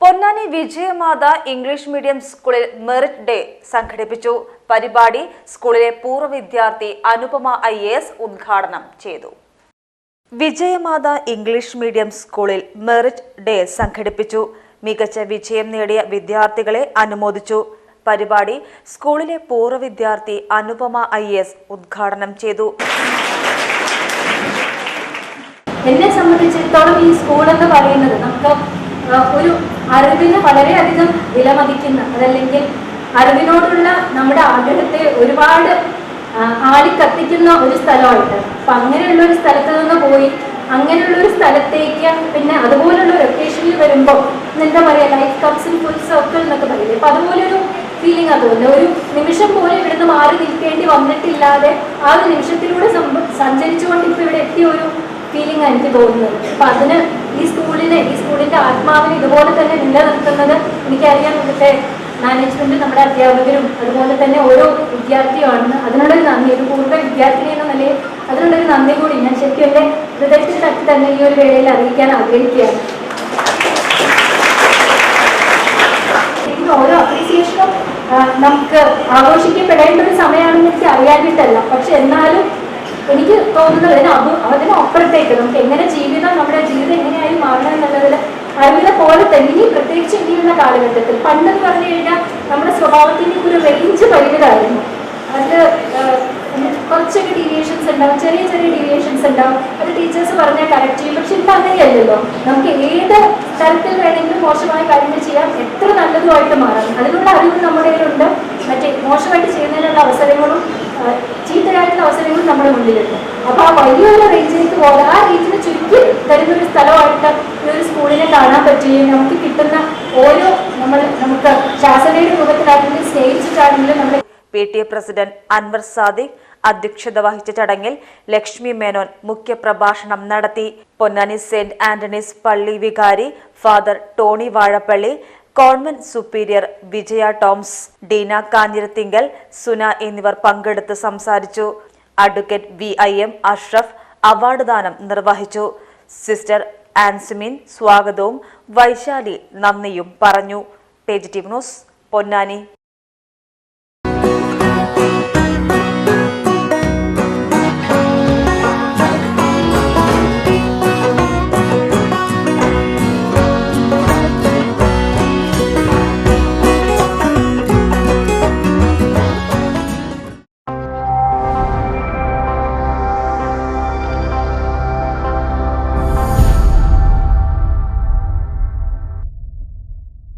Ponnani Vijayamatha English medium സ്കൂളിൽ merit day സംഘടിപ്പിച്ചു. പരിപാടി സ്കൂളിലെ പൂർവ്വ വിദ്യാർത്ഥി അനുപമ IAS ഉദ്ഘാടനം ചെയ്തു. വിജയമാത ഇംഗ്ലീഷ് മീഡിയം സ്കൂളിൽ മെറിറ്റ് ഡേ സംഘടിപ്പിച്ചു. മികച്ച വിജയം നേടിയ വിദ്യാർത്ഥികളെ അനുമോദിച്ചു. പരിപാടി സ്കൂളിലെ പൂർവ്വ വിദ്യാർത്ഥി അനുപമ IAS ഉദ്ഘാടനം ചെയ്തു. എന്നെ സംബന്ധിച്ചിടത്തോളം ഈ സ്കൂൾ എന്ന് പറയുന്നത് നമുക്ക് ഒരു അറിവിന് വളരെയധികം വിലമതിക്കുന്ന, അതല്ലെങ്കിൽ അറിവിനോടുള്ള നമ്മുടെ ആഗ്രഹത്തെ ഒരുപാട് ആളിക്കത്തിക്കുന്ന ഒരു സ്ഥലമായിട്ട്, അപ്പം അങ്ങനെയുള്ള ഒരു സ്ഥലത്ത് നിന്ന് പോയി അങ്ങനെയുള്ള ഒരു സ്ഥലത്തേക്ക് പിന്നെ അതുപോലുള്ള ഒരു ഒക്കേഷനിൽ വരുമ്പോൾ എന്താ പറയുക, life comes in full circle എന്നൊക്കെ പറയില്ലേ, അപ്പം അതുപോലൊരു ഫീലിംഗ് അതുപോലെ ഒരു നിമിഷം പോലും ഇവിടുന്ന് മാറി നിൽക്കേണ്ടി വന്നിട്ടില്ലാതെ ആ ഒരു നിമിഷത്തിലൂടെ സഞ്ചരിച്ചുകൊണ്ട് ഇപ്പോൾ ഇവിടെ എത്തിയ ഒരു ഫീലിംഗ് എനിക്ക് തോന്നുന്നത്. അപ്പം അതിന് ഈ സ്കൂളിന്റെ ആത്മാവിനെ ഇതുപോലെ തന്നെ നിലനിർത്തുന്നത് എനിക്കറിയാം. ഇവിടുത്തെ മാനേജ്മെന്റ്, നമ്മുടെ അധ്യാപകരും അതുപോലെ തന്നെ ഓരോ വിദ്യാർത്ഥിയുമാണ്. അതിനുള്ളൊരു നന്ദി, ഒരു പൂർവ്വ വിദ്യാർത്ഥിനി എന്ന നിലയിൽ അതിനുള്ളൊരു നന്ദി കൂടി ഞാൻ ശരിക്കും എൻ്റെ ഹൃദയത്തിൽ തട്ടി തന്നെ ഈ ഒരു വേളയിൽ അറിയിക്കാൻ ആഗ്രഹിക്കുകയാണ്. ഓരോ അപ്രീസിയേഷനും നമുക്ക് ആഘോഷിക്കപ്പെടേണ്ട ഒരു സമയമാണെന്ന് എനിക്ക് അറിയാനിട്ടല്ല. പക്ഷെ എന്നാലും എനിക്ക് തോന്നുന്നത് അതിനപ്പുറത്തേക്ക് നമുക്ക് എങ്ങനെ നമ്മുടെ ജീവിതം എങ്ങനെയായി മാറണം എന്നുള്ളതിൽ അറിവിനെ പോലെ തന്നെ ഇനി പ്രത്യേകിച്ച് ഇനിയുള്ള കാലഘട്ടത്തിൽ പണ്ടെന്ന് പറഞ്ഞു കഴിഞ്ഞാൽ നമ്മുടെ സ്വഭാവത്തിൻ്റെ ഒരു റേഞ്ച് പരിമിതമായിരുന്നു. അതിൽ കുറച്ചൊക്കെ ഡീവിയേഷൻസ് ഉണ്ടാവും, ചെറിയ ചെറിയ ഡീവിയേഷൻസ് ഉണ്ടാവും. അത് ടീച്ചേഴ്സ് പറഞ്ഞാൽ കറക്റ്റ് ചെയ്യും. പക്ഷെ ഇപ്പം അങ്ങനെയല്ലല്ലോ. നമുക്ക് ഏത് തരത്തിൽ വേണമെങ്കിലും മോശമായ കാര്യങ്ങൾ ചെയ്യാം, എത്ര നല്ലതുമായിട്ട് മാറാം. അതിനുള്ള അറിവ് നമ്മുടെ കയ്യിലുണ്ട്. മറ്റേ മോശമായിട്ട് ചെയ്യുന്നതിനുള്ള അവസരങ്ങളും ചീത്തയായിട്ടുള്ള അവസരങ്ങളും നമ്മുടെ മുന്നിലുണ്ട്. അപ്പോൾ ആ വലിയൊരു റേഞ്ചിലേക്ക് പോലെ ആ റേഞ്ചിന് ചുരുക്കി തരുന്നൊരു സ്ഥലമായിട്ട് ഈ ഒരു സ്കൂളിനെ കാണാൻ പറ്റുകയും നമുക്ക് കിട്ടുന്ന ഓരോ നമുക്ക് ശാസനയുടെ രൂപത്തിലാണെങ്കിലും സ്നേഹിച്ചിട്ടാണെങ്കിലും നമ്മുടെ PTA പ്രസിഡന്റ് അൻവർ സാദിഖ് അധ്യക്ഷത വഹിച്ച ചടങ്ങിൽ ലക്ഷ്മി മേനോൻ മുഖ്യപ്രഭാഷണം നടത്തി. പൊന്നാനി സെന്റ് ആന്റണീസ് പള്ളി വികാരി father Tony Vazhappally, convent superior Vijaya Toms, Deena Kanjirathinkal, Suna എന്നിവർ പങ്കെടുത്ത് സംസാരിച്ചു. അഡ്വക്കേറ്റ് VIM അഷ്റഫ് അവാർഡ് ദാനം നിർവഹിച്ചു. സിസ്റ്റർ ആൻസിമിൻ സ്വാഗതവും വൈശാലി നന്ദിയും പറഞ്ഞു. Page team news, Ponnani.